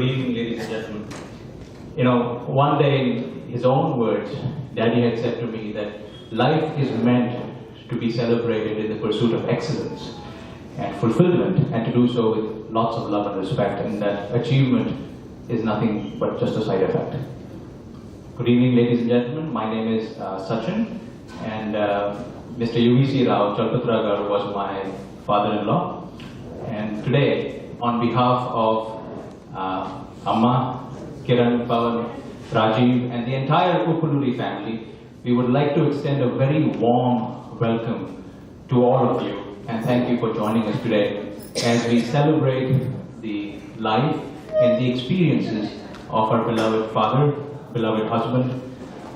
evening, ladies and gentlemen. You know, one day, in his own words, Daddy had said to me that life is meant to be celebrated in the pursuit of excellence and fulfillment, and to do so with lots of love and respect, and that achievement is nothing but just a side effect. Good evening, ladies and gentlemen. My name is Sachin, and Mr. uvcvizag2GB was my father-in-law. And today, on behalf of Amma, Kiran, Pawan, Rajiv, and the entire Uppaluri family, we would like to extend a very warm welcome to all of you, and thank you for joining us today as we celebrate the life and the experiences of our beloved father, beloved husband,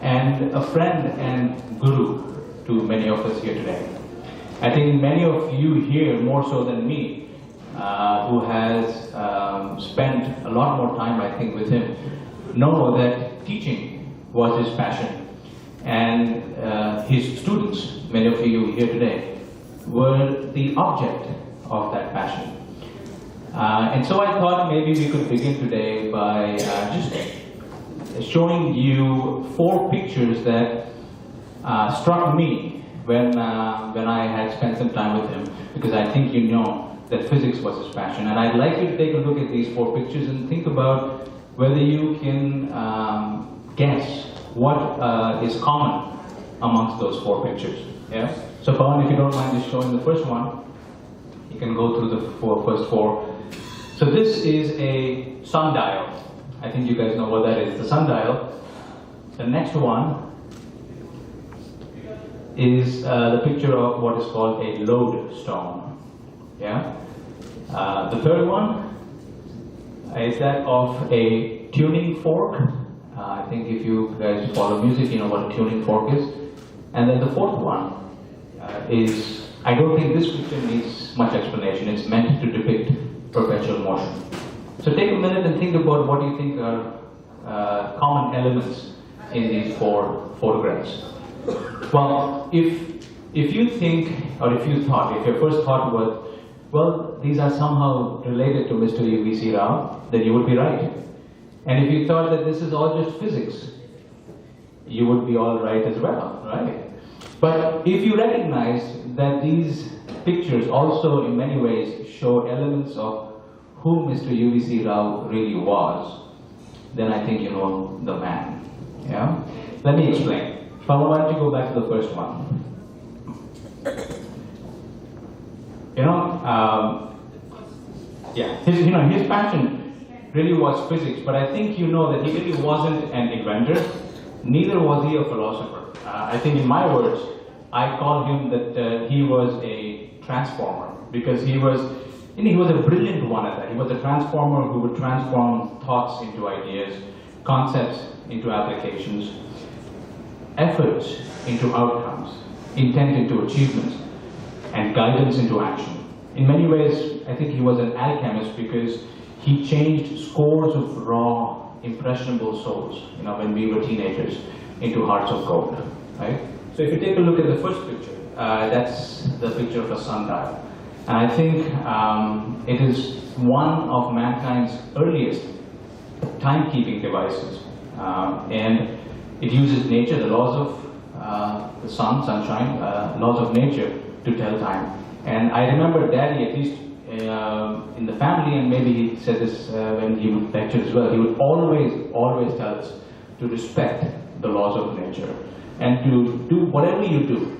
and a friend and guru to many of us here today. I think many of you here, more so than me, who has spent a lot more time, I think, with him, know that teaching was his passion, and his students, many of you here today, were the object of that passion. And so I thought maybe we could begin today by just showing you 4 pictures that struck me when I had spent some time with him, because I think you know that physics was his passion. And I'd like you to take a look at these 4 pictures and think about whether you can guess what is common amongst those 4 pictures. Yeah? So Pawan, if you don't mind just showing the first one, you can go through the first 4. So this is a sundial. I think you guys know what that is, the sundial. The next one is the picture of what is called a lodestone. Yeah. The third one is that of a tuning fork. I think if you guys follow music, you know what a tuning fork is. And then the fourth one is, I don't think this picture needs much explanation. It's meant to depict perpetual motion. So take a minute and think about what you think are common elements in these 4 photographs. Well, if you think, or if you thought, if your first thought was, well, these are somehow related to Mr. U.V.C. Rao, then you would be right. And if you thought that this is all just physics, you would be all right as well, right? But if you recognize that these pictures also in many ways show elements of who Mr. U.V.C. Rao really was, then I think you know the man. Yeah? Let me explain. Pawan, why don't you go back to the first one? You know, his passion really was physics, but I think you know that he really wasn't an inventor, neither was he a philosopher. I think in my words, I call him that he was a transformer, because he was a brilliant one at that. He was a transformer who would transform thoughts into ideas, concepts into applications, efforts into outcomes, intent into achievements, and guidance into action. In many ways, I think he was an alchemist, because he changed scores of raw, impressionable souls, you know, when we were teenagers, into hearts of gold, right? So if you take a look at the first picture, that's the picture of a sundial. And I think it is one of mankind's earliest timekeeping devices. And it uses nature, the laws of the sun, sunshine, laws of nature to tell time. And I remember Daddy, at least in the family, and maybe he said this when he would lecture as well, he would always tell us to respect the laws of nature and to do whatever you do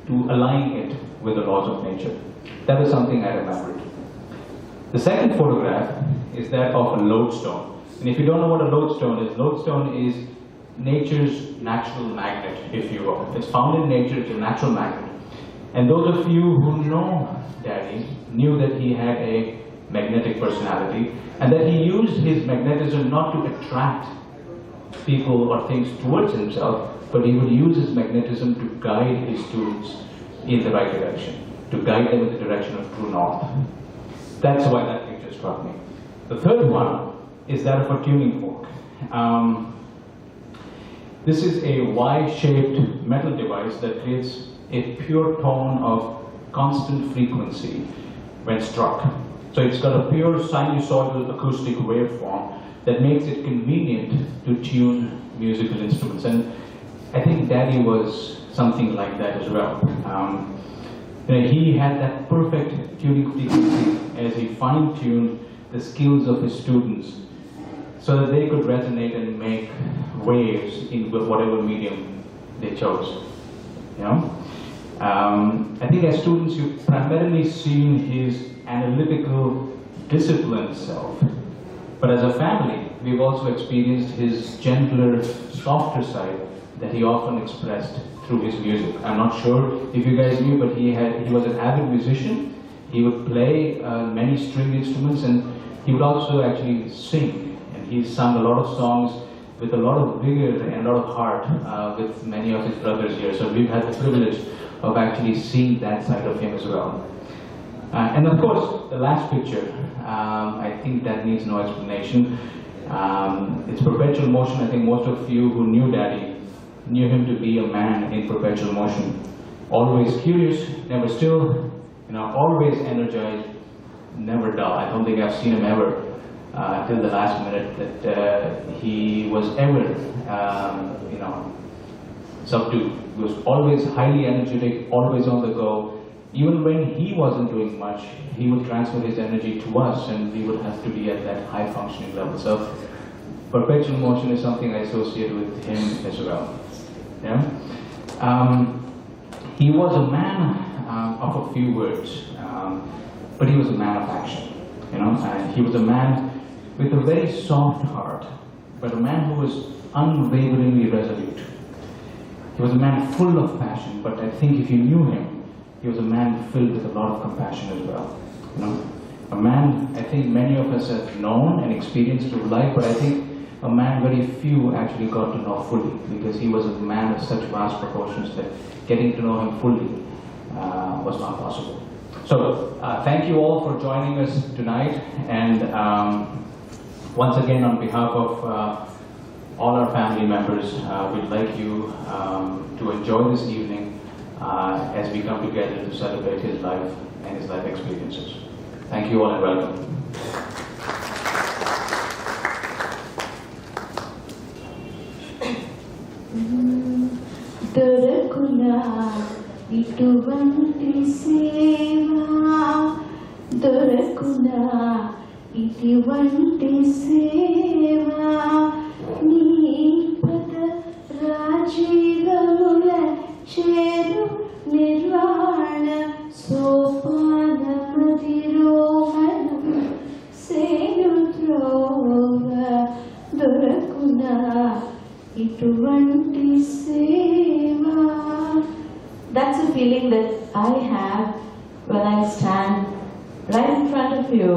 to align it with the laws of nature. That was something I remembered. The second photograph is that of a lodestone. And if you don't know what a lodestone is nature's natural magnet, if you will. It's found in nature, it's a natural magnet. And those of you who know Daddy knew that he had a magnetic personality, and that he used his magnetism not to attract people or things towards himself, but he would use his magnetism to guide his students in the right direction, to guide them in the direction of true north. That's why that picture struck me. The third one is that of a tuning fork. This is a Y-shaped metal device that creates a pure tone of constant frequency when struck. So it's got a pure sinusoidal acoustic waveform that makes it convenient to tune musical instruments. And I think Daddy was something like that as well. He had that perfect tuning frequency as he fine-tuned the skills of his students so that they could resonate and make waves in whatever medium they chose. I think as students you've primarily seen his analytical, disciplined self. But as a family, we've also experienced his gentler, softer side that he often expressed through his music. I'm not sure if you guys knew, but he was an avid musician. He would play many string instruments, and he would also actually sing. And he sung a lot of songs with a lot of vigor and a lot of heart with many of his brothers here. So we've had the privilege of actually seeing that side of him as well. And of course, the last picture, I think that needs no explanation. It's perpetual motion. I think most of you who knew Daddy knew him to be a man in perpetual motion. Always curious, never still, always energized, never dull. I don't think I've seen him ever till the last minute that he was ever, subdued. He was always highly energetic, always on the go. Even when he wasn't doing much, he would transfer his energy to us, and we would have to be at that high functioning level. So perpetual motion is something I associate with him as well. He was a man of a few words, but he was a man of action. And he was a man with a very soft heart, but a man who was unwaveringly resolute. He was a man full of passion, but I think if you knew him, he was a man filled with a lot of compassion as well. A man I think many of us have known and experienced through life, but I think a man very few actually got to know fully, because he was a man of such vast proportions that getting to know him fully was not possible. So thank you all for joining us tonight, and once again on behalf of all our family members, we'd like you to enjoy this evening as we come together to celebrate his life and his life experiences. Thank you all and welcome. దొరకునా ఇటువంటి సేవా, దొరకునా ఇటువంటి సేవా, నీ పద రాజీవముల చేరు నిర్వాణ సోపానమధిరోహణం సేను త్రోవ, దొరకునా ఇటువంటి సేవా. That's a feeling that I have when I stand right in front of you,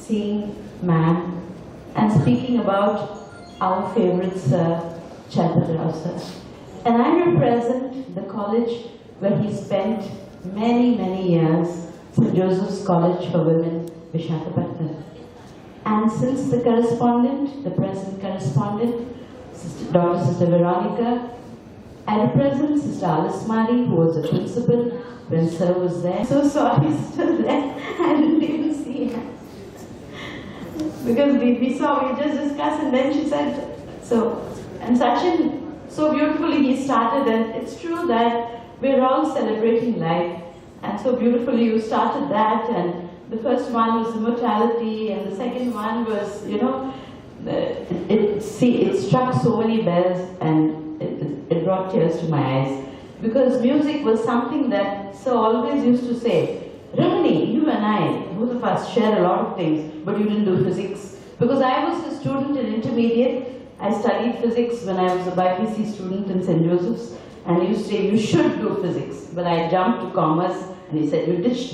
seeing man and speaking about our favorite sir, Chandrarao sir. And I represent the college where he spent many, many years, St. Joseph's College for Women, Visakhapatnam. And since the correspondent, the present correspondent, Sister Veronica, I represent Sister Alice Mari, who was a principal when Sir was there. So sorry, Sister, I didn't even see her. Because we just discussed, and then she said, and Sachin, so beautifully he started, and it's true that we're all celebrating life, and so beautifully you started that, and the first one was immortality, and the second one was, it struck so many bells, and it brought tears to my eyes, because music was something that Sir always used to say, Ramani, you and I, both of us share a lot of things, but you didn't do physics. Because I was a student in intermediate, I studied physics when I was a BIPC student in St. Joseph's, and he used to say, you should do physics, but I jumped to commerce, and he said, you ditched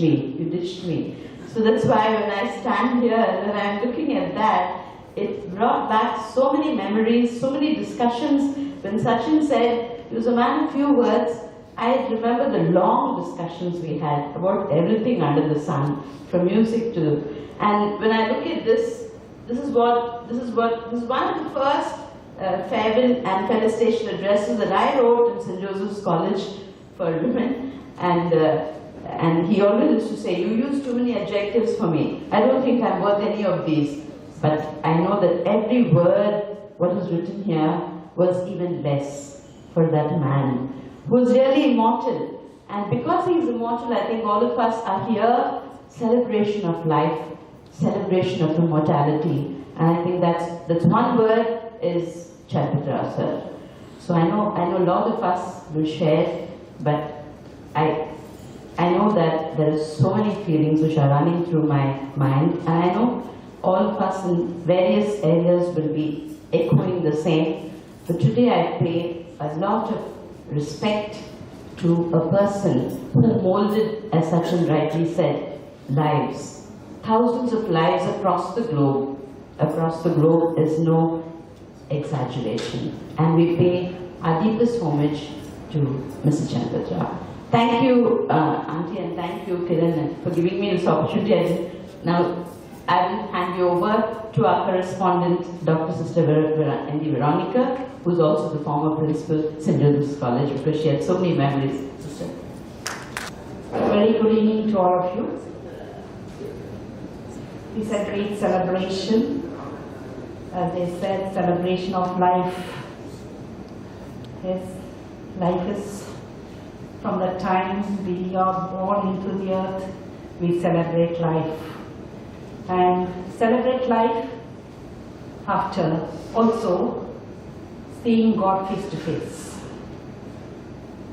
me. So that's why when I stand here and I'm looking at that, it brought back so many memories, so many discussions. When Sachin said he was a man of few words, I remember the long discussions we had about everything under the sun, from music to, and when I look at this is one of the first farewell and felicitation addresses that I wrote in St. Joseph's College for Women, and he always used to say, you use too many adjectives for me. I don't think I'm worth any of these. But I know that every word, what is written here, was even less for that man who is really immortal. And because he is immortal, I think all of us are here, celebration of life, celebration of immortality. And I think that's one word is Chalpatra, sir. So I know a lot of us will share, but I know that there are so many feelings which are running through my mind, and I know all of us in various areas will be echoing the same. But today I pay a lot of respect to a person who molded, as Sachin rightly said, lives. Thousands of lives across the globe. Across the globe is no exaggeration. And we pay our deepest homage to Mr. Chandra. Thank you, Auntie, and thank you, Kiran, for giving me this opportunity. Now, I will hand you over to our correspondent, Dr. Sister N.D. Veronica, who's also the former principal of St. Joseph's College, because she had so many memories. Sister. Very good evening to all of you. It's a great celebration. As they said, celebration of life. Yes, life is from the time we are born into the earth, we celebrate life. And celebrate life after also seeing God face to face.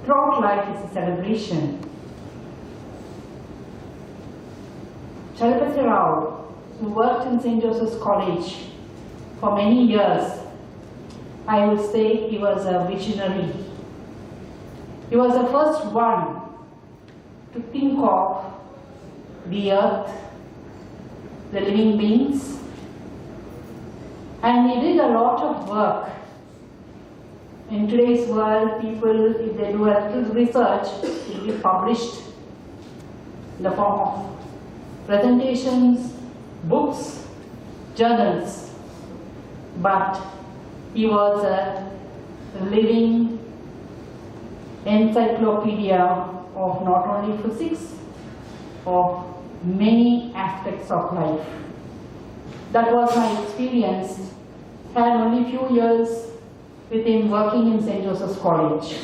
Throughout life is a celebration. Chalpatra Rao, who worked in St. Joseph's College for many years, I would say he was a visionary. He was the first one to think of the earth, the living beings, and he did a lot of work. In today's world, people, if they do a little research, it will be published in the form of presentations, books, journals. But he was a living encyclopedia of not only physics, of many aspects of life. That was my experience. I had only few years with him working in St. Joseph's College.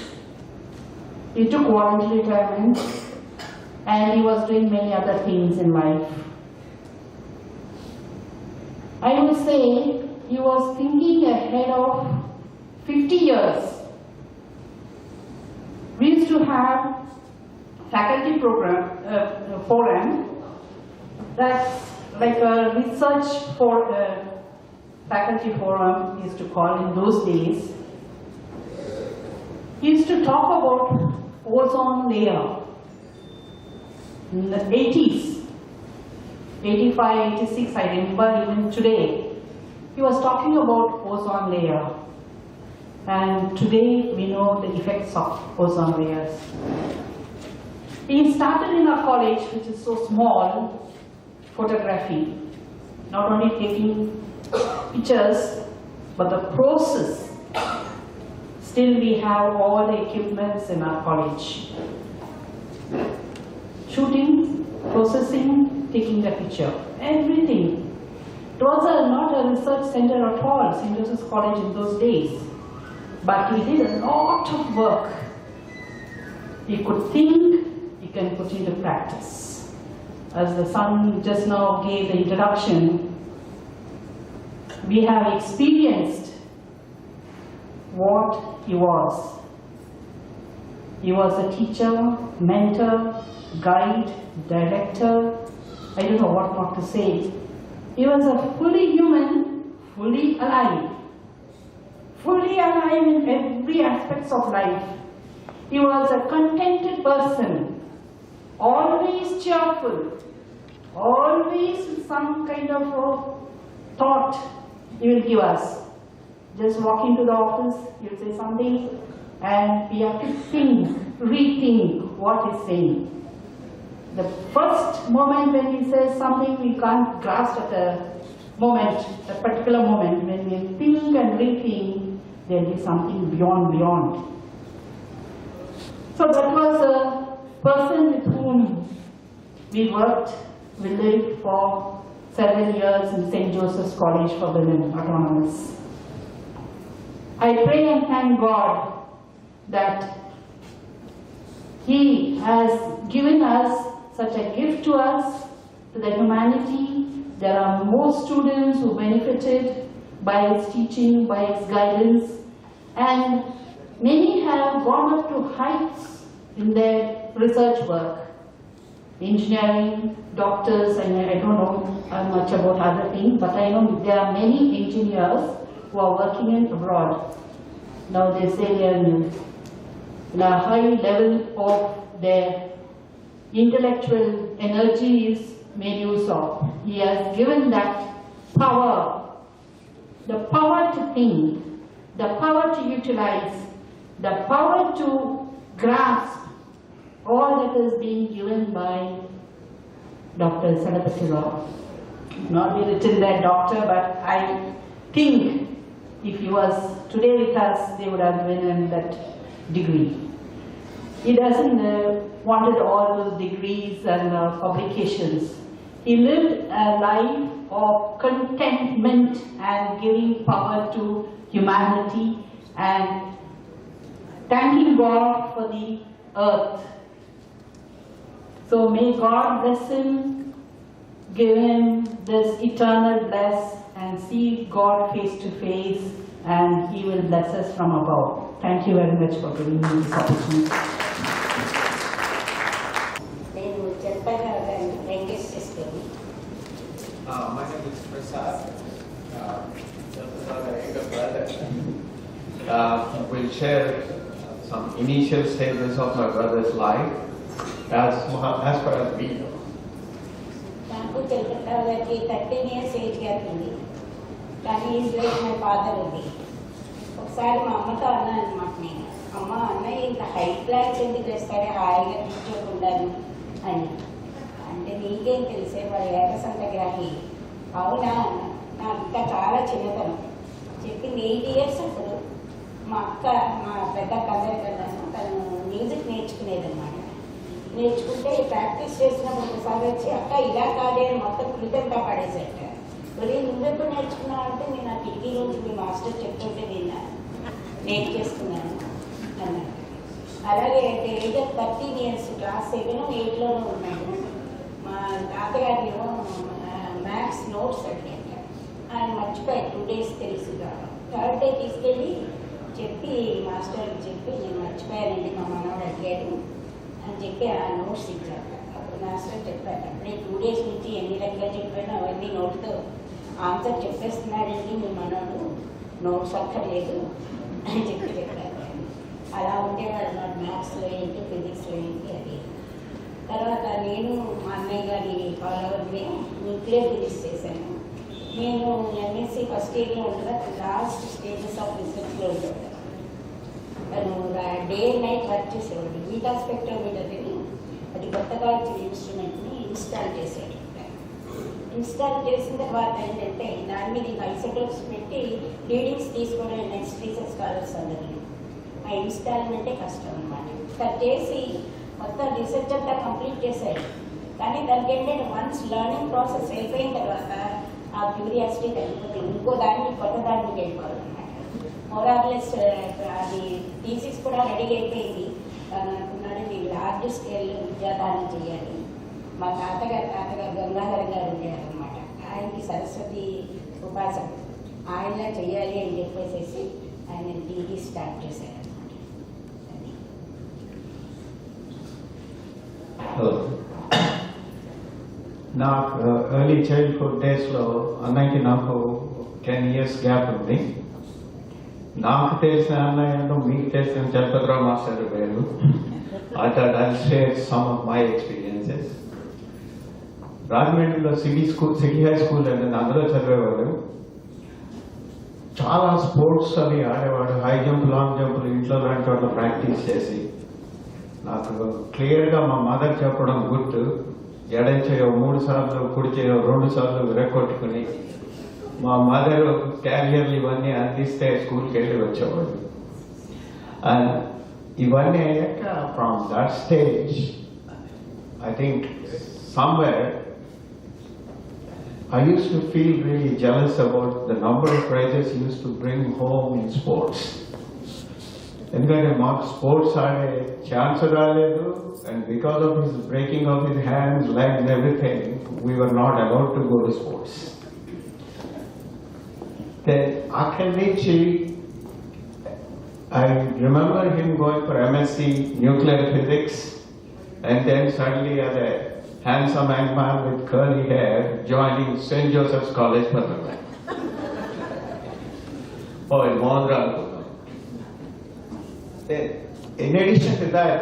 He took voluntary retirement and he was doing many other things in life. I would say he was thinking ahead of 50 years. We used to have faculty forum. That's like a research for faculty forum we used to call in those days. He used to talk about ozone layer in the 80s, 85, 86, I remember even today. He was talking about ozone layer. And today we know the effects of ozone layers. He started in our college, which is so small, photography. Not only taking pictures, but the process. Still we have all the equipments in our college. Shooting, processing, taking the picture, everything. It was not a research center at all, St. Joseph's College in those days. But he did a lot of work. He could think, he can put into practice. As the son just now gave the introduction, we have experienced what he was. He was a teacher, mentor, guide, director. I don't know what not to say. He was a fully human, fully alive. Fully alive in every aspect of life. He was a contented person, always cheerful, always with some kind of a thought he will give us. Just walk into the office, he will say something, and we have to think, rethink what he's saying. The first moment when he says something, we can't grasp at a moment, a particular moment. When we think and rethink, there will be something beyond. So that was a person with whom we worked, we lived for 7 years in St. Joseph's College for Women, Autonomous. I pray and thank God that He has given us such a gift to us, to the humanity. There are more students who benefited by His teaching, by His guidance, and many have gone up to heights in their research work. Engineering, doctors, and I don't know much about other things, but I know there are many engineers who are working in abroad. Now they say they are in a high level of their intellectual energy is made use of. He has given that power, the power to think, the power to utilize, the power to grasp all that is being given by Dr. Salapati Rao. Not be written there doctor, but I think if he was today with us, they would have given him that degree. He doesn't wanted all those degrees and publications. He lived a life of contentment and giving power to humanity and thanking God for the earth. So may God bless him, give him this eternal bless, and see God face to face, and He will bless us from above. Thank you very much for giving me this opportunity. My name is Prasad. We'll share some initial stages of my brother's life as far as we know. నాకు తెలుగుకి 13 years age gap ఉంది, కానీ is like my father ఉంది. ఒకసారి మా అమ్మతో అన్నాను అనమాట, నేను అమ్మ అన్నయ్య ఇంత హై ప్లాన్స్ ఎందుకు వేస్తారే హాయిగా కూర్చోకుండాను అని. అంటే నీకేం తెలిసే వాడు ఏకసంతగ్రాహి. అవునా, నాకు ఇంకా చాలా చిన్నతనం చెప్పింది. 8 years అప్పుడు మా అక్క, మా పెద్ద కదను, తను మ్యూజిక్ నేర్చుకునేదన్నమాట. నేర్చుకుంటే ప్రాక్టీస్ చేసినప్పుడు ఒకసారి వచ్చి అక్క ఇలా కాదే మొత్తం కృతంగా పడేసేట. మరి నువ్వెప్పుడు నేర్చుకున్నావు అంటే నేను ఆ టీవీ రోజు మీ మాస్టర్ చెప్తుంటే నేర్చేసుకున్నాను అన్నాడు. అలాగే ఏజ్ ఆఫ్ 13 years క్లాస్ 7, 8లోనూ ఉన్నాడు. మా తాతగారిలో మ్యాథ్స్ నోట్స్ అడిగాను, ఆయన మర్చిపోయారు. 2 days తెలుసుగా. 3rd day తీసుకెళ్ళి చెప్పి మాస్టర్కి చెప్పి నేను మర్చిపోయానండి, మా మనవాడు అడిగాడు అని చెప్పి ఆ నోట్స్ ఇచ్చాక అప్పుడు మాస్టర్ చెప్పారు, అప్పుడే 2 days నుంచి ఎన్ని లెక్కలు చెప్పాను అవన్నీ నోట్తో ఆన్సర్ చెప్పేస్తున్నాడండి మీ మనోడు, నోట్స్ అక్కర్లేదు అని చెప్పారు. అలా ఉండేవాడు అన్నమాట. మ్యాథ్స్లో ఏంటి, ఫిజిక్స్లో ఏంటి అది. తర్వాత నేను మా అన్నయ్య గారి ఫాలో అవ్వడమే న్యూక్లియర్ ఫిజిక్స్ చేశాను. నేను ఎంఎస్సీ ఫస్ట్ ఇయర్లో ఉండగా లాస్ట్ స్టేజెస్ ఆఫ్ రీసెర్చ్లో ఉండేవాడు. తను డే నైట్ వర్క్ చేసేవాడు. బీటా స్పెక్ట్రోమీటర్ అని అది కొత్తగా వచ్చిన ఇన్స్ట్రుమెంట్ని ఇన్స్టాల్ చేశాడు. ఇన్స్టాల్ చేసిన తర్వాత ఏంటంటే దాని మీద ఇంకా ఐసోటోప్స్ పెట్టి రీడింగ్స్ తీసుకోవడం నెక్స్ట్ రీసెర్చ్ స్కాలర్స్ అందరినీ. ఆ ఇన్స్టాల్మెంటే కష్టం అన్నమాట. అది చేసి మొత్తం రీసెర్చ్ అంతా కంప్లీట్ చేశాడు. కానీ దానికి ఏంటంటే వన్స్ లెర్నింగ్ ప్రాసెస్ అయిపోయిన తర్వాత ఆ క్యూరియాసిటీ తగ్గిపోతుంది, ఇంకో దాన్ని కొత్త దానికి వెళ్ళిపోవాలన్నమాట. మోరార్లెస్ అది థీసిస్ కూడా రెడీ అయిపోయింది. అనుకున్నాడు నేను లార్జ్ స్కేల్లో విద్యాదానం చేయాలి. మా తాతగారు గంగాధర గారు ఉండేవారనమాట. ఆయనకి సరస్వతి ఉపాసన ఆయనలా చేయాలి అని చెప్పేసి ఆయన టీవీ స్టార్ట్ చేశారనమాట. నాకు ఎర్లీ చైల్డ్హుడ్ డేస్లో అన్నయ్యకి నాకు 10 years గ్యాప్ ఉంది. నాకు తెలిసిన అన్నయ్య మీకు తెలిసిన జగపతిరావు మాస్టర్ పేరు. I thought I'll share some of my experiences. రాజమండ్రిలో సిటీ హై స్కూల్ అంటే అందులో చదివేవాడు. చాలా స్పోర్ట్స్ అవి ఆడేవాడు. హై జంప్, లాంగ్ జంప్లు ఇంట్లో లాంటి వాటిలో ప్రాక్టీస్ చేసి నాకు క్లియర్గా మా మదర్ చెప్పడం గుర్తు. ఎడం చేయో 3 సార్లు, కుడి చేయో 2 సార్లు విరగొట్టుకుని మా మదర్ క్యారియర్లు ఇవన్నీ అందిస్తే స్కూల్కి వెళ్ళి వచ్చేవాడు. అండ్ ఇవన్నీ అయ్యాక from that stage I think somewhere I used to feel really jealous about the number of prizes he used to bring home in sports. ఎందుకంటే మాకు స్పోర్ట్స్ ఆడే ఛాన్స్ రాలేదు, and because of his breaking of his hands, legs, everything, we were not allowed to go to sports. అక్కడి నుంచి I remember him going for MSc nuclear physics, and then suddenly as a handsome young man with curly hair joining St. Joseph's College, Patharpet. Oh, in Mohindra. In addition to that,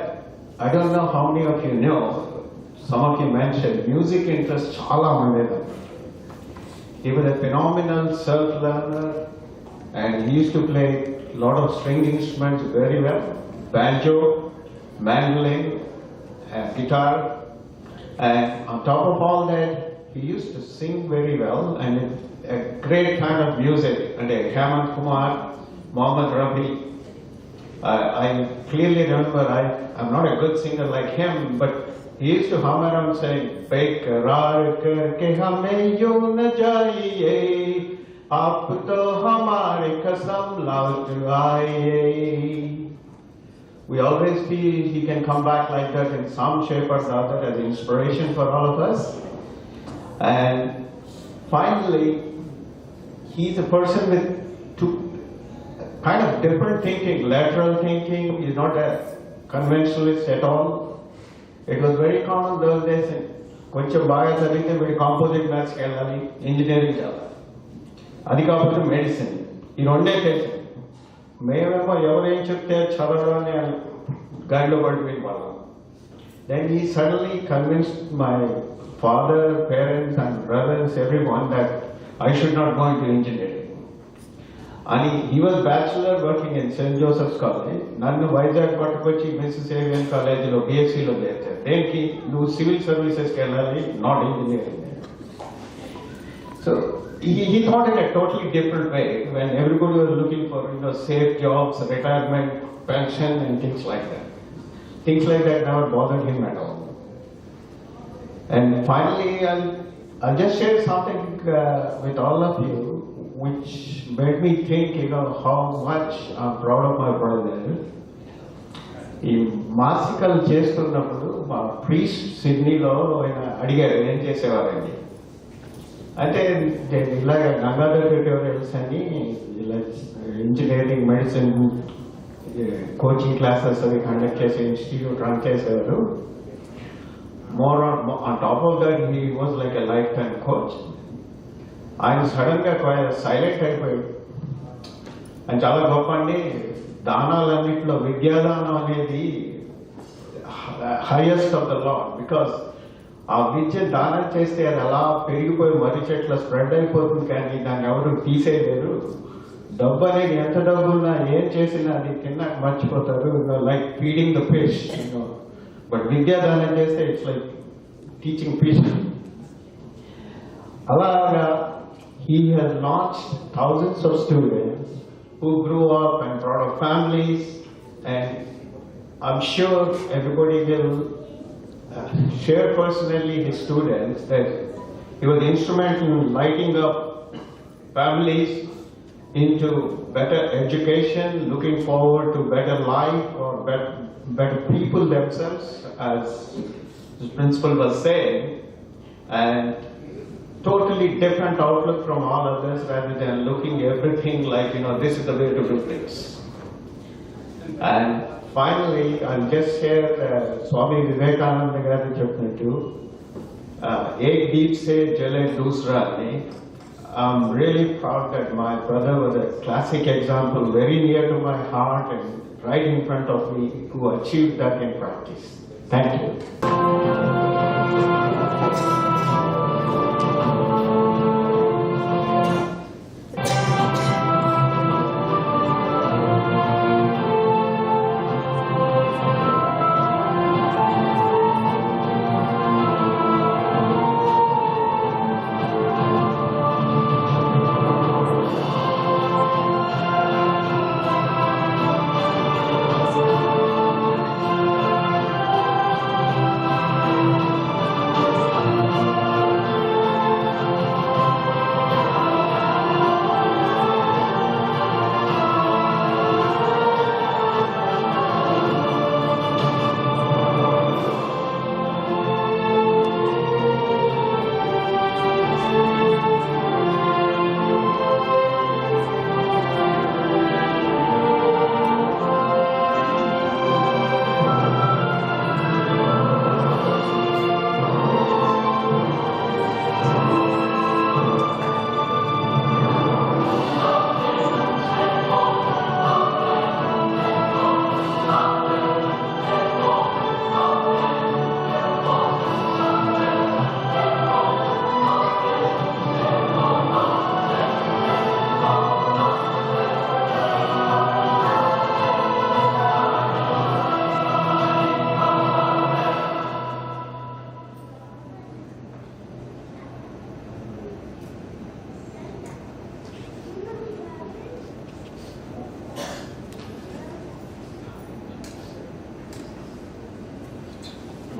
I don't know how many of you know, some of you mentioned music interest chala mandeda. He was a phenomenal self-learner, and he used to play a lot of string instruments very well, banjo, mandolin, guitar, and on top of all that, he used to sing very well, and a great kind of music, and Hemant Kumar, Mohammed Rafi. I clearly remember, I'm not a good singer like him, but he used to hum around saying, "Bekrar karke hame yo na jaiye, aap to hamare kasam laut aaye." We always feel he can come back like that in some shape or the other as inspiration for all of us. And finally, he's a person with two kind of different thinking, lateral thinking. He's not a conventionalist at all. It was very common those days. కొంచెం బాగా చదివితే వీడు composite మ్యాథ్స్కి వెళ్ళాలి, engineering వెళ్ళాలి, అది కాకపోతే medicine, ఈ రెండే తెలుసు. మేమేమో ఎవరేం చెప్తే చదవడాన్ని గాడిలో పడిపోయిన వాళ్ళం. Then he suddenly convinced my father, parents and brothers, everyone, that I should not go into engineering. And he was bachelor working in St. Joseph's College. నన్ను వైజాగ్ పట్టుకొచ్చి మిస్సెస్ ఏవియన్ కాలేజీలో BScలో చేర్చారు. దేనికి? నువ్వు సివిల్ సర్వీసెస్కి వెళ్ళాలి, not engineering. So he thought in a totally different way when everybody was looking for safe jobs, retirement, pension and things like that. Things like that never bothered him at all. And finally, I'll just share something with all of you which made me think, how much I'm proud of my brother. ఈ మాసికలు చేస్తున్నప్పుడు మా priest సిడ్నీలో ఆయన అడిగారు ఏం చేసేవారండి అంటే, నేను ఇలాగ గంగాధర్ ట్యూటోరియల్స్ అని ఇలా ఇంజనీరింగ్, మెడిసిన్ కోచింగ్ క్లాసెస్ అవి కండక్ట్ చేసే ఇన్స్టిట్యూట్ రన్ చేసేవారు. More on top of that he was like a life time coach. ఆయన సడన్గా సైలెంట్ అయిపోయాడు. ఆయన చాలా గొప్ప అండి, దానాలన్నింటిలో విద్యాదానం అనేది highest of the lot. Because ఆ విద్య దానం చేస్తే అది అలా పెరిగిపోయి మర్రి చెట్ల స్ప్రెడ్ అయిపోతుంది, కానీ దాన్ని ఎవరు తీసేయలేరు. డబ్బు అనేది ఎంత డబ్బు ఉన్నా ఏం చేసినా అది తిన్నాక మర్చిపోతారు, like feeding the fish. But విద్యాదానం చేస్తే ఇట్స్ లైక్ టీచింగ్ ఫిష్. అలాగా he has launched thousands of students who grew up and brought up families, and I'm sure everybody will share personally his students that he was instrumental in lighting up families into better education, looking forward to better life or better people themselves, as the principal was saying, and totally different outlook from all others, rather than looking everything like, this is the way to do things. And finally, I'll just share Swami Vivekananda garu cheppinattu, ek deep se jale dusra ani. I'm really proud that my brother was a classic example, very near to my heart and right in front of me, who achieved that in practice. Thank you.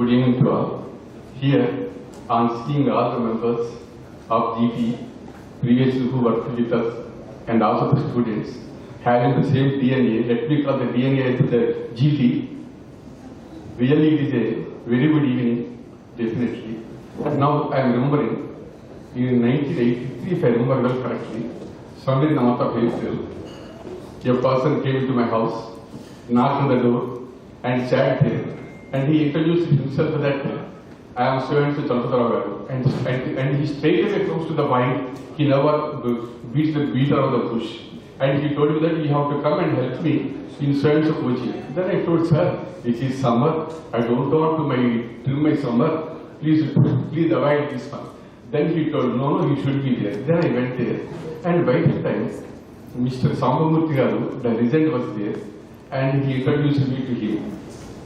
Good evening to all. Here, on seeing all the members of GT, previously who worked with us, and also the students, having the same DNA, let me call the DNA to the GT. Really, it is a very good evening, definitely. Now, I am remembering, in 1983, if I remember well correctly, somewhere in the month of April, a person came into my house, knocked on the door, and sat there. And he introduced himself that I am so and so Chalpatrao Garu. And he straight away comes to the point. He never beats the beat around the bush. And he told me that you have to come and help me in so and so coaching. Then I told, sir, it is summer. I don't want to till my summer. Please avoid this one. Then he told, no, you should be there. Then I went there. And by that time, Mr. Sambamurthy Garu, the regent, was there. And he introduced me to him.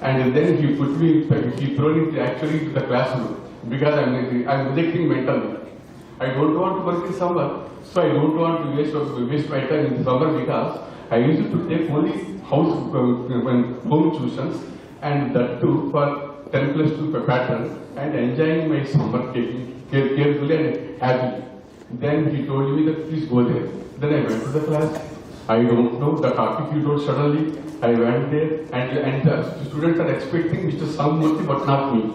And then he threw me actually to the classroom because I'm rejecting mentally. I don't want to work in summer, so I don't want to waste my time in summer because I used to take only home tuitions and that too for 10+2 pattern and enjoying my summer carefully and happily. Then he told me that please go there. Then I went to the class. I don't know the topic, you told suddenly. I went there and the students are expecting Mr. Sambamurthy but not me.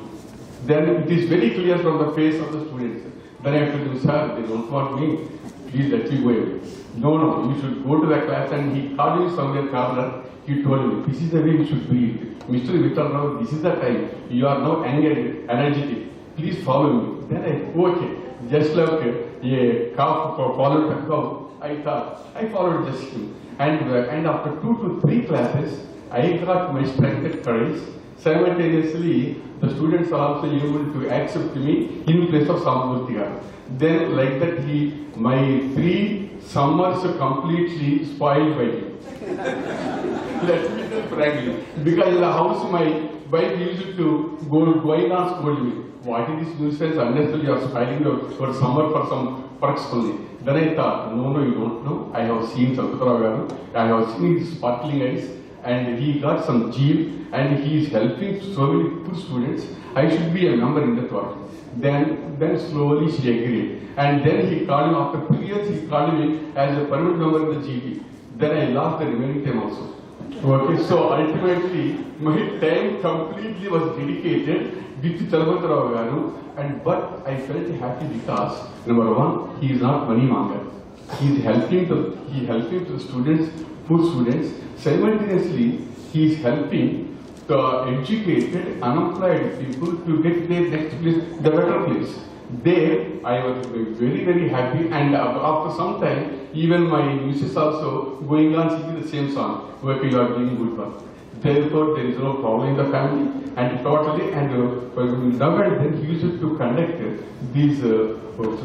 Then it is very clear from the face of the students. Then I told him, sir, they don't want me. Please let me go away. No, you should go to the class. And he called me somewhere corner. He told me, this is the way you should be. Mr. Vittal Rao, this is the time. You are now energetic. Please follow me. Then I, okay. Just like a calf followed the cow, I thought, I followed just him. And after 2 to 3 classes, I got my strength and courage. Simultaneously, the students are also able to accept me in place of Sambamurthy Garu. Then, like that, my 3 summers completely spoiled by him. Let me tell frankly, because in the house, my wife used to going on scold me. What is this nuisance? Unnecessarily, you are spoiling your summer for some perks only. Then I thought, no, you don't know. I have seen Chalpatrao Garu. I have seen his sparkling eyes. And he got some zeal. And he is helping so many good students. I should be a member in that party. Then slowly she agreed. And then he called me, after 2 years, he called me as a permanent member in the GP. Then I lost the remaining time also. Okay, so ultimately, my time completely was dedicated with Chalpatrao Garu, but I felt happy because, number one, he is not money monger. He is helping to the students, poor students. Simultaneously, he is helping the educated, unemployed people to get their next place, the better place. There, I was very, very happy, and after some time, even my missus also going on singing the same song, where you are doing good work. Therefore, there is no problem in the family, and totally, and now and then he used to conduct these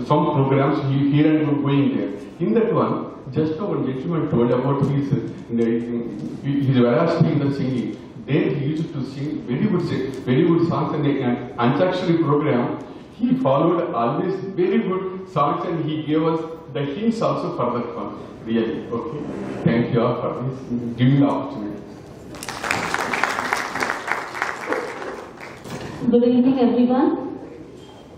some programs here and going there. In that one, just now one gentleman told about his veracity in the singing. There he used to sing very good songs, and an Antakshari program. He followed always very good songs, and he gave us the hints also for that one. Really, okay. Thank you all for this giving the opportunity. Good evening, everyone.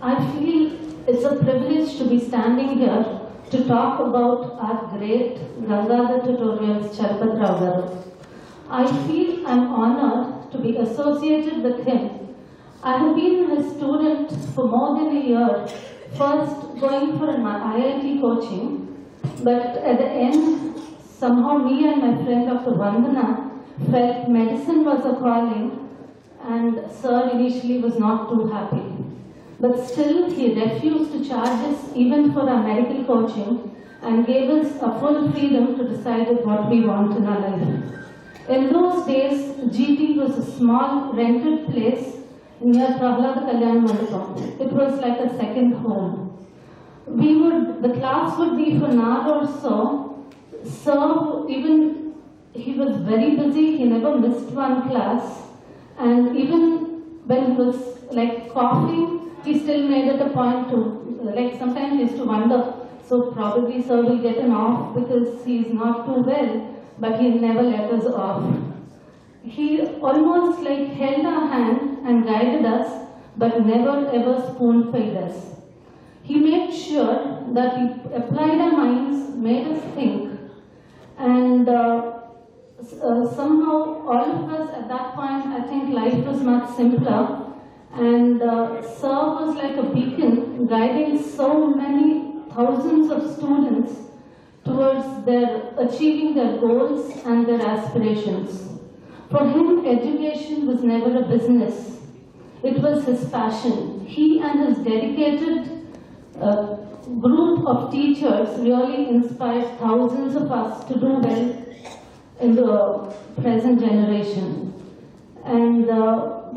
I feel it's a privilege to be standing here to talk about our great Gangadhar Tutorials Chalpatrao Garu. I feel I'm honored to be associated with him. I have been his student for more than a year, first going for an IIT coaching, but at the end, somehow me and my friend Dr. Vandana felt medicine was a calling, and Sir initially was not too happy. But still, he refused to charge us even for our medical coaching and gave us a full freedom to decide what we want in our life. In those days, GT was a small rented place near Prahlad Kalyan Mandapam. It was like a second home. The class would be for an hour or so. So even he was very busy, he never missed one class. And even when he was like coughing, he still made it a point to, like sometimes he used to wonder, so probably Sir will get him off because he is not too well, but he never let us off. he almost like held our hand and guided us, but never ever spoon-fed us. He made sure that we applied our minds, made us think, and somehow all of us at that point, I think life was much simpler, and Sir was like a beacon guiding so many thousands of students towards achieving their goals and their aspirations. For him, education was never a business. It was his passion. He and his dedicated group of teachers really inspired thousands of us to do well in the present generation. And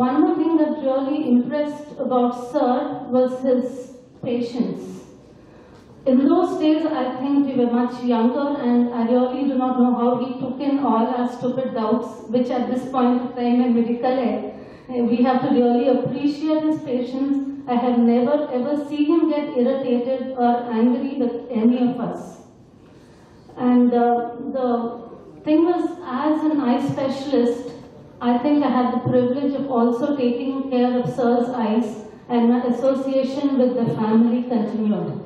one more thing that really impressed about Sir was his patience. In those days, I think we were much younger, and I really do not know how he took in all our stupid doubts, which at this point of time in medical ed, we have to really appreciate his patience. I have never ever seen him get irritated or angry with any of us. And the thing was, as an eye specialist, I think I had the privilege of also taking care of Sir's eyes, and my association with the family continued.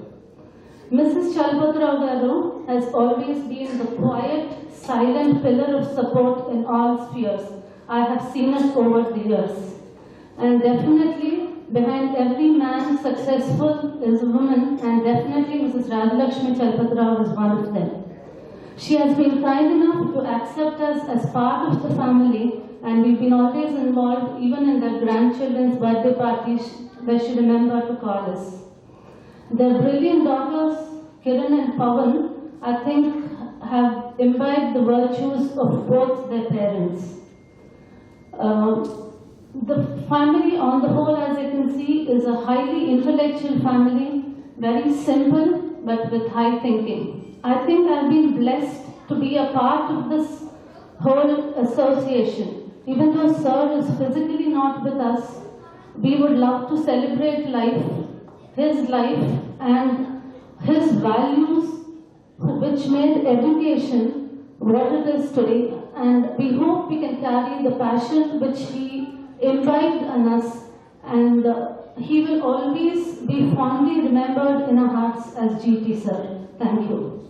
Mrs. Chalpatrao Garu has always been the quiet, silent pillar of support in all spheres. I have seen it over the years. And definitely, behind every man successful is a woman, and definitely Mrs. Rajalakshmi Chalpatrao is one of them. She has been kind enough to accept us as part of the family, and we've been always involved even in their grandchildren's birthday parties where she remembered to call us. Their brilliant daughters, Kiran and Pawan, I think have imbibed the virtues of both their parents. The family on the whole, as you can see, is a highly intellectual family, very simple but with high thinking. I think I've been blessed to be a part of this whole association. Even though Sir is physically not with us, we would love to celebrate his life and his values, which made education what it is today. And we hope we can carry the passion which he imbibed in us, and he will always be fondly remembered in our hearts as GT Sir. Thank you.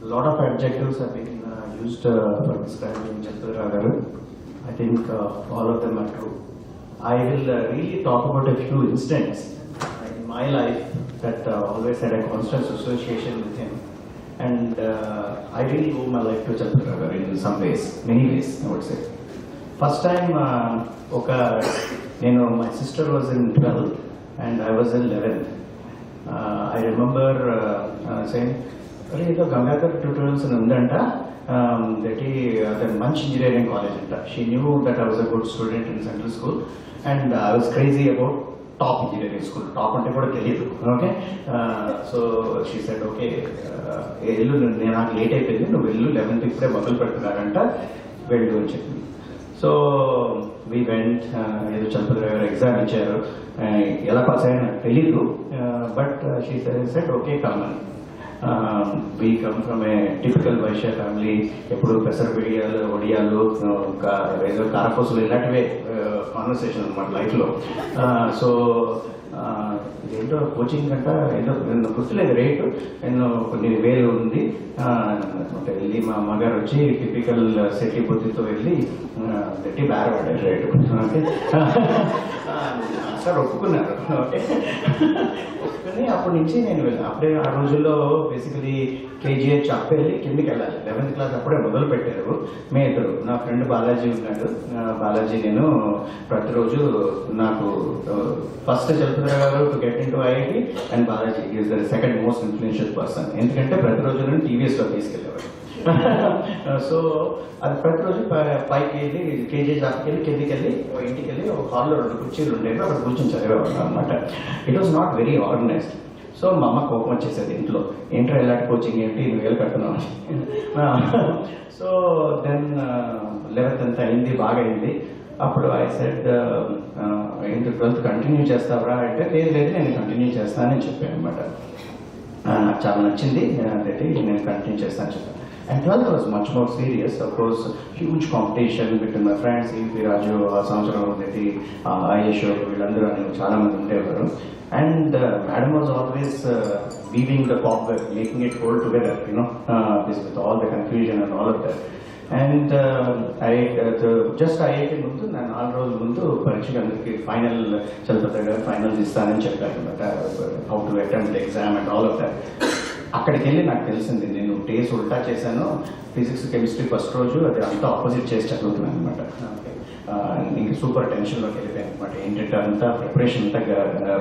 A lot of adjectives have been used for describing Chalpatrao Garu. I think all of them are true. I will really talk about a few incidents in my life that always had a constant association with him. And I really owe my life to Chalpatrao Garu in some ways, many ways, I would say. First time, my sister was in 12th and I was in 11th. I remember saying, "Hey, Gangadhar tutorials in Undanta, that Munch Engineering College." She knew that I was a good student in central school, and I was crazy about top engineering school. Top ante kuda teliyadu. Okay, so she said, "Okay, ellu neenaku late ayipindi, nu vellu 11th ippude మొదలు పెడుతున్నారంట, వెళ్ళు" అని చెప్పింది. So we went, ఏదో Chalpatrao Garu exam ఇచ్చారు, ఎలా pass అయ్యానో నాకు తెలీదు, but she said, "Okay, come on." We come from a typical Vaishya family. ఎప్పుడు పెసర బిడియాలు, వడియాలు, ఏదో కారపూసలు ఇలాంటివే కాన్వర్సేషన్ అనమాట లైఫ్లో. సో ఏంటో కోచింగ్ కంట ఏదో గుర్తులేదు రేటు, ఎన్నో కొన్ని వేలు ఉంది. వెళ్ళి మా అమ్మగారు వచ్చి టిపికల్ సెట్టి బుద్ధితో వెళ్ళి గట్టి బేరపడ్డారు రేటు. ఓకే, సార్ ఒప్పుకున్నారు. ఓకే, ఒప్పుకుని అప్పటి నుంచి నేను వెళ్ళాను. అప్పుడే ఆ రోజుల్లో బేసికలీ కేజీహెచ్ అప్పు వెళ్ళి కిందికి వెళ్ళాలి. 11th క్లాస్ అప్పుడే మొదలు పెట్టారు. ఇద్దరు, నా ఫ్రెండ్ బాలాజీ ఉన్నాడు. బాలాజీ నేను ప్రతిరోజు నాకు first Chalpatrao Garu to get in to IIT, and Balaji is the second most influential person. ఎందుకంటే ప్రతిరోజు నేను టీవీఎస్లో తీసుకెళ్ళేవాడు. సో అది ప్రతిరోజు పైకి వెళ్ళి కేజీహెచ్ అప్పుకి వెళ్ళి కిందికి వెళ్ళి ఇంటికి వెళ్ళి ఒక హాల్లో 2 కుర్చీలు ఉండేవి, అక్కడ కూర్చొని చదివేవాడు అనమాట. It was not very organised. So మా అమ్మ కోపం వచ్చేసేది ఇంట్లో, ఏంట్రా ఇలాంటి కోచింగ్ ఏంటి, 2,000 కట్టున్నావు. సో దెన్ 11th అంతా అయింది, బాగా అయింది. అప్పుడు ఐ సెడ్ ఏంటి 12th కంటిన్యూ చేస్తావరా అంటే లేదు నేను కంటిన్యూ చేస్తానని చెప్పాను అనమాట. నాకు చాలా నచ్చింది అంటే నేను కంటిన్యూ చేస్తానని చెప్పాను. And 12th was much more serious. Of course huge competition between my friends. EV Raju ఆ సంవత్సరం ఉండేది, అశోక్ వీళ్ళందరూ చాలా మంది ఉండేవారు. And Madam was always weaving the cobweb, making it hold together, this with all the confusion and all of that. And just IIT ముందు నేను 4 రోజుల ముందు పరీక్షకి అందరికీ ఫైనల్ చదువుతాడు, ఫైనల్స్ ఇస్తానని చెప్పారు అనమాట. How to attempt exam and all of that. అక్కడికి వెళ్ళి నాకు తెలిసింది నేను డేస్ ఉల్టా చేశాను. ఫిజిక్స్ కెమిస్ట్రీ ఫస్ట్ రోజు అది అంతా ఆపోజిట్ చేసి చదువుతున్నాను అనమాట. ఇంకా సూపర్ టెన్షన్లోకి వెళ్ళిపోయాను అనమాట. ఏంటంటే అంతా ప్రిపరేషన్ అంతా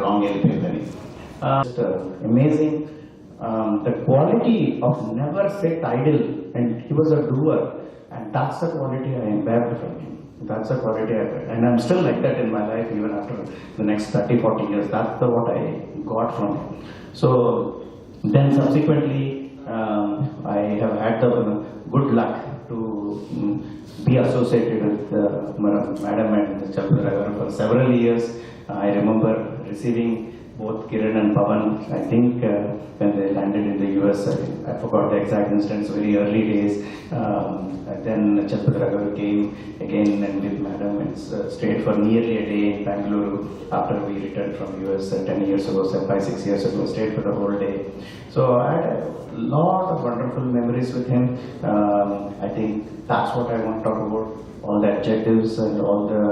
రాంగ్ వెళ్ళిపోయిందని. Amazing the quality of never sat idle and he was a doer and that's the quality I imbibed from him. That's the quality I got. And I'm still like that in my life even after the next 30-40 years. That's what I got from him. So then subsequently I have had the good luck to be associated with Madam and Chalpadra for several years. I remember receiving both Kiran and Pavan, I think when they landed in the US. I forgot the exact instance, very early days. Then Chalpadra came again and with Madam and stayed for nearly a day in Bangalore after we returned from US 10 years ago, 5-6 years ago, stayed for the whole day. So I had a lot of wonderful memories with him. I think that's what I want to talk about, all the adjectives and all the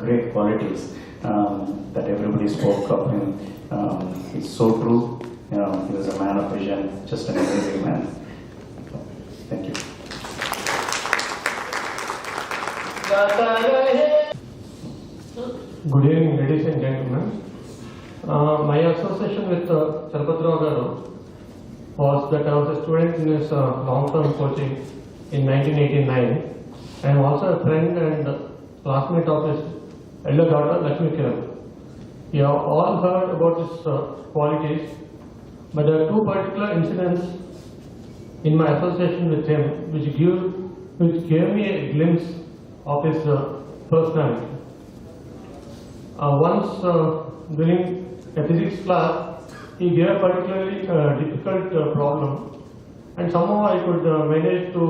great qualities that everybody spoke of him. It's so true. He was a man of vision, just an amazing man. Thank you. Good evening, ladies and gentlemen. My association with Chalpadra garu was that I was a student in his long-term coaching in 1989. I am also a friend and classmate of his elder daughter, Lakshmi Kiran. You have all heard about his qualities, but there are 2 particular incidents in my association with him which gave me a glimpse of his personality. Once during a physics class, he gave a particularly difficult problem, and somehow I could manage to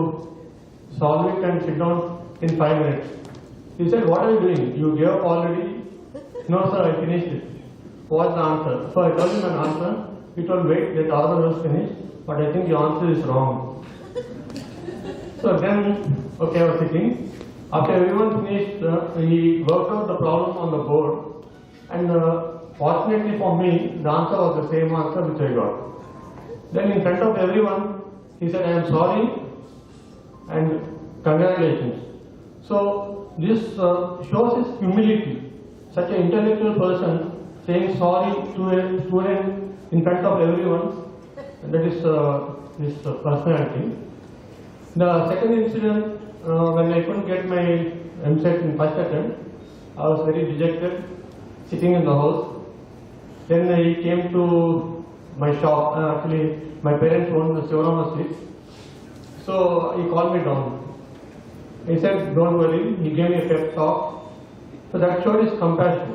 solve it and sit down in 5 minutes. He said, "What are you doing? You gave up already?" "No sir, I finished it." "What's the answer?" So I told him an answer. He told, "Wait, that other was finished, but I think your answer is wrong." So then, okay, I was sitting. After everyone finished, he worked out the problem on the board, and fortunately for me, the answer was the same answer which I got. Then in front of everyone, he said, "I am sorry and congratulations." So this shows his humility. Such an intellectual person saying sorry to a student in front of everyone, that is his personality. The second incident, when I couldn't get my MSET in first attempt, I was very dejected, sitting in the house. Then he came to my shop. Actually, my parents owned the Sivarama street. So he called me down. He said, "Don't worry." He gave me a pep talk. So that showed his compassion.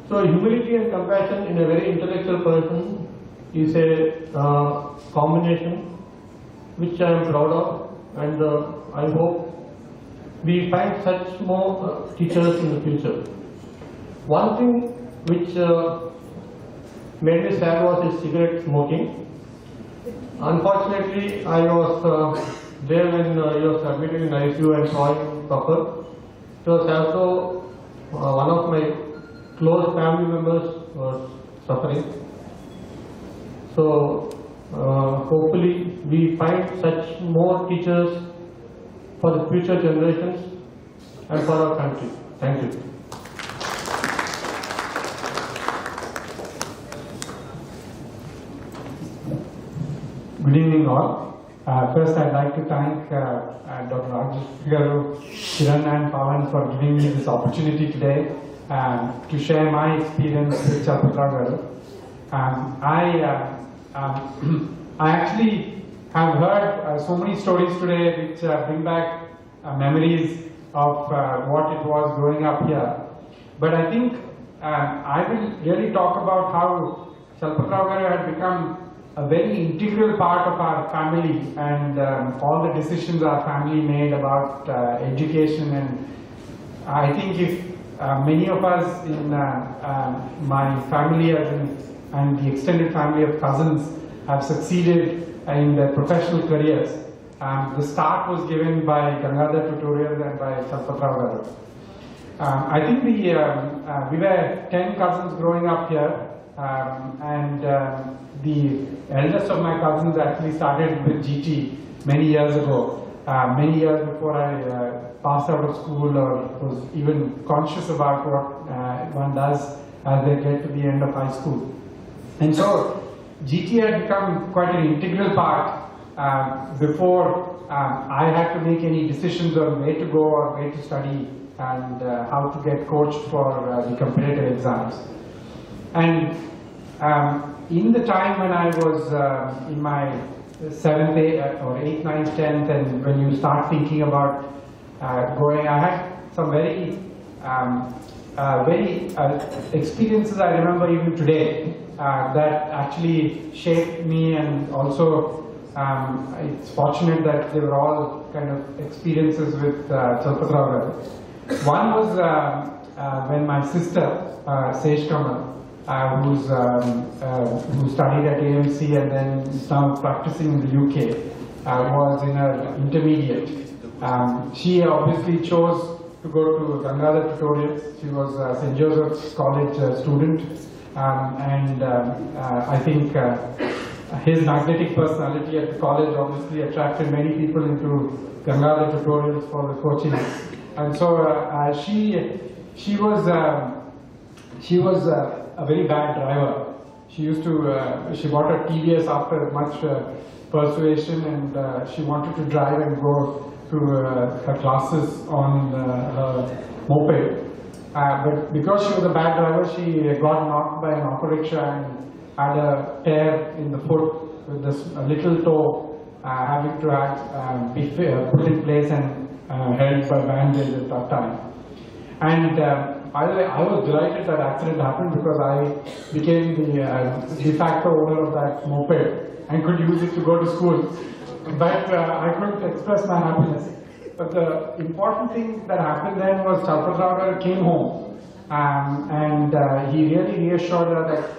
So humility and compassion in a very intellectual person is a combination which I am proud of, and I hope we find such more teachers in the future. One thing which made me sad was his cigarette smoking. Unfortunately, I was there when he was admitted in ICU and saw him suffer. It was as though one of my close family members was suffering. So hopefully we find such more teachers for the future generations and for our country. Thank you. Good evening all. First I'd like to thank Dr. Rajesh Garu, Kiran and Pavan for giving me this opportunity today to share my experience with Chalpadra Garu. I actually have heard so many stories today which bring back memories of what it was growing up here. But I think I will really talk about how Chalpatrao Garu had become a very integral part of our family, and all the decisions our family made about education. And I think if many of us in my family and the extended family of cousins have succeeded in their professional careers, the start was given by Gangadhar Tutorials and by Chalpatrao Garu. I think we were 10 cousins growing up here, and the eldest of my cousins actually started with GT many years ago, many years before I passed out of school or was even conscious about what one does as they get to the end of high school. And so GT had become quite an integral part before I had to make any decisions on where to go or where to study and how to get coached for the competitive exams. And in the time when I was in my 7th, 8th, or 8th, 9th, 10th, and when you start thinking about going, I had some very experiences I remember even today that actually shaped me, and also it's fortunate that they were all kind of experiences with Chalpatrao Garu. One was when my sister, Sesh Kamal, who studied at AMC and then is now practicing in the UK, was in her intermediate. She obviously chose to go to Gangadhar Tutorials. She was a St. Joseph's College student, and I think his magnetic personality at the college obviously attracted many people into Gangadhar Tutorials for the coaching. And so she was a very bad driver. She bought a TVS after much persuasion, and she wanted to drive and go to her classes on her moped. But because she was a bad driver, she got knocked by an auto rickshaw and had a tear in the foot with this little toe having to be put in place and held by bandage at that time. And by the way, I was delighted that accident happened, because I became the de facto owner of that moped and could use it to go to school. But I couldn't express my happiness. But the important thing that happened then was Chalpatrao Garu came home, and he really reassured her that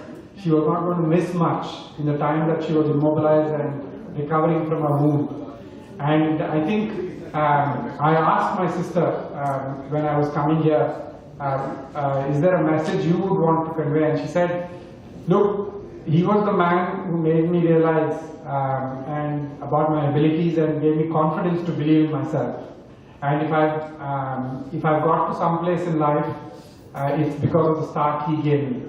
she was not going to miss much in the time that she was immobilized and recovering from her wound. And I think I asked my sister when I was coming here, is there a message you would want to convey? And she said, look, he was the man who made me realize and about my abilities and gave me confidence to believe in myself. And if I've got to some place in life, it's because of the start he gave me.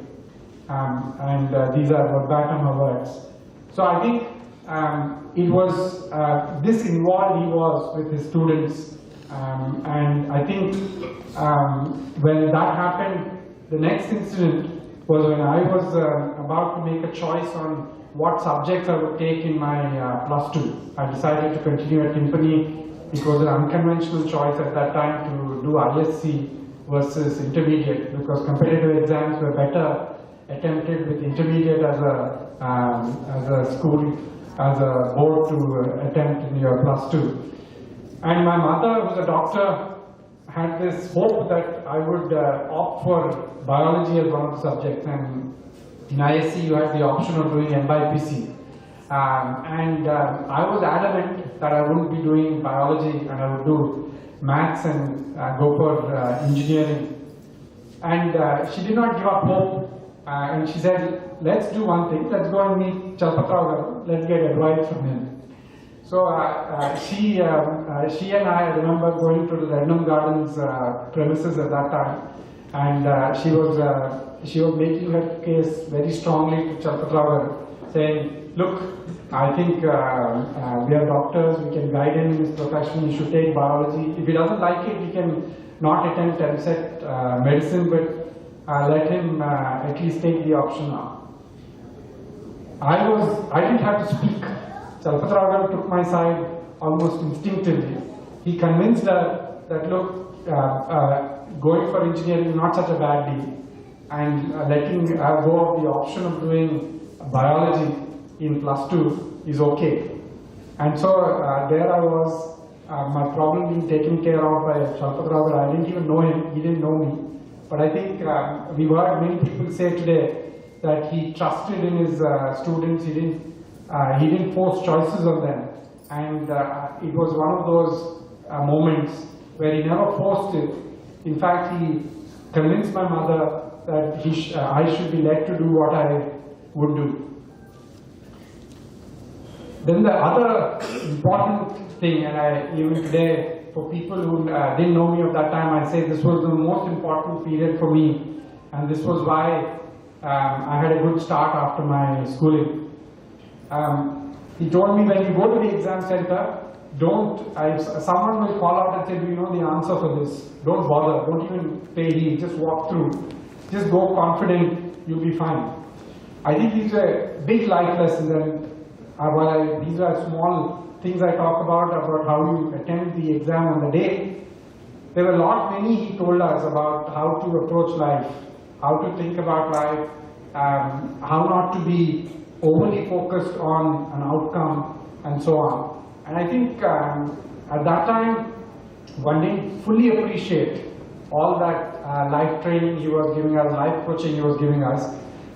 And these are verbatim her words. So I think it was this involved he was with his students, and I think when that happened, the next incident was when I was about to make a choice on what subjects I would take in my +2. I decided to continue at Timpani. It was an unconventional choice at that time to do ISC versus intermediate, because competitive exams were better attempted with intermediate as a school, as a board to attempt in your +2. And my mother, who's a doctor, had this hope that I would opt for biology as one of the subjects. And in ISC, you had the option of doing MBPC. And I was adamant that I wouldn't be doing biology and I would do maths and go for engineering. And she did not give up hope. And she said, let's do one thing, let's go and meet Chalpatrao Garu, let's get advice from him. So she and I remember going to the Rednam Gardens premises at that time, and she was making her case very strongly to Chalpatrao Garu, saying, look, I think we are doctors, we can guide him in his profession, he should take biology. If he doesn't like it, he can not attempt MSET medicine, but let him at least take the option now. I didn't have to speak. Chalpatrao Garu took my side almost instinctively. He convinced her that, look, going for engineering is not such a bad deal, and letting go of the option of doing biology in +2 is okay. And so there I was, my problem being taken care of by Shalpatrao. I didn't even know him, he didn't know me. But I think we've heard many people say today that he trusted in his students, he didn't force choices on them. And it was one of those moments where he never forced it. In fact, he convinced my mother that I should be let to do what I would do. Then the other important thing, and even today, for people who didn't know me at that time, I say this was the most important period for me, and this was why I had a good start after my schooling. He told me, when you go to the exam center, someone will call out and say, do you know the answer for this? Don't bother, don't even pay heed, just walk through. Just go confident, you'll be fine. I think these are big life lessons, and these are small things I talk about how you attempt the exam on the day. There were many he told us about how to approach life, how to think about life, how not to be overly focused on an outcome, and so on. And I think at that time, one didn't fully appreciate all that life training he was giving us, life coaching he was giving us.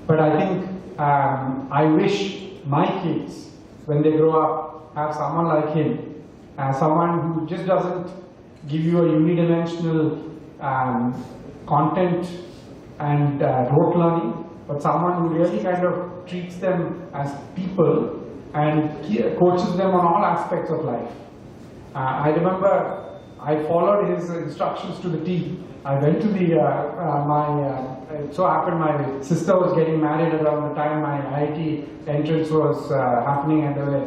But I think I wish my kids, when they grow up, have someone like him, someone who just doesn't give you a unidimensional content and rote learning, but someone who really kind of treats them as people and coaches them on all aspects of life. I remember I followed his instructions to the T. I went to it so happened my sister was getting married around the time my IIT entrance was happening, and they were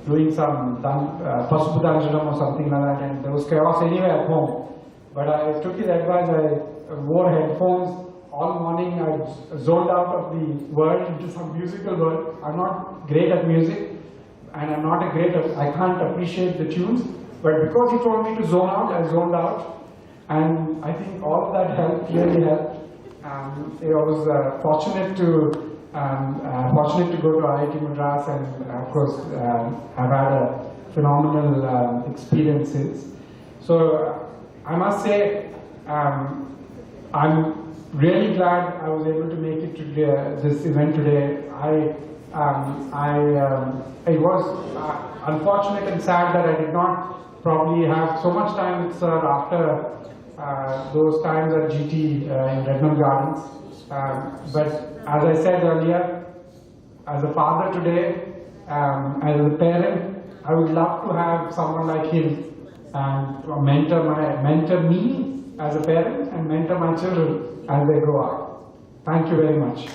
doing some Pasupu Danjanam or something like that, and there was chaos anyway at home. But I took his advice, I wore headphones. All morning I zoned out of the world into some musical world. I'm not great at music, and I'm not I can't appreciate the tunes, but because he told me to zone out, I zoned out. And I think all of that really helped. I was fortunate to go to IIT Madras, and of course I've had a phenomenal experiences. So I must say I'm really glad I was able to make it to this event today. It was unfortunate and sad that I did not probably have so much time with Sir after those times at GT in Redmond Gardens. But as I said earlier, as a father today, as a parent, I would love to have someone like him mentor me as a parent and mentor my children as they grow up. Thank you very much.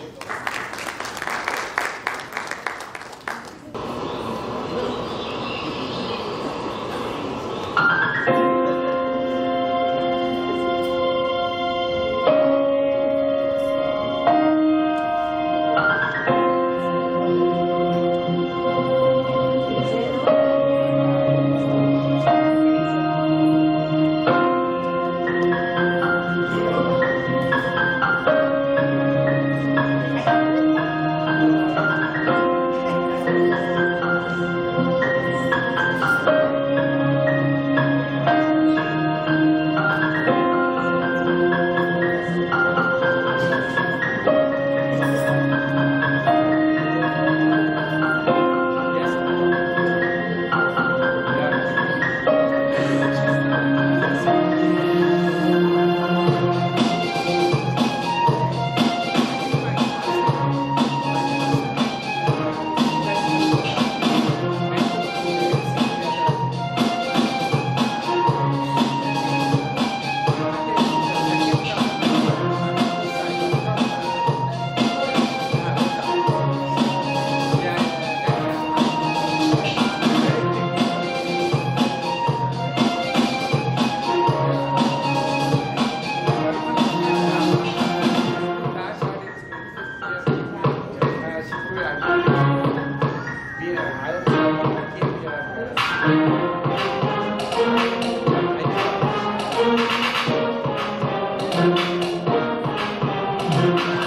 you.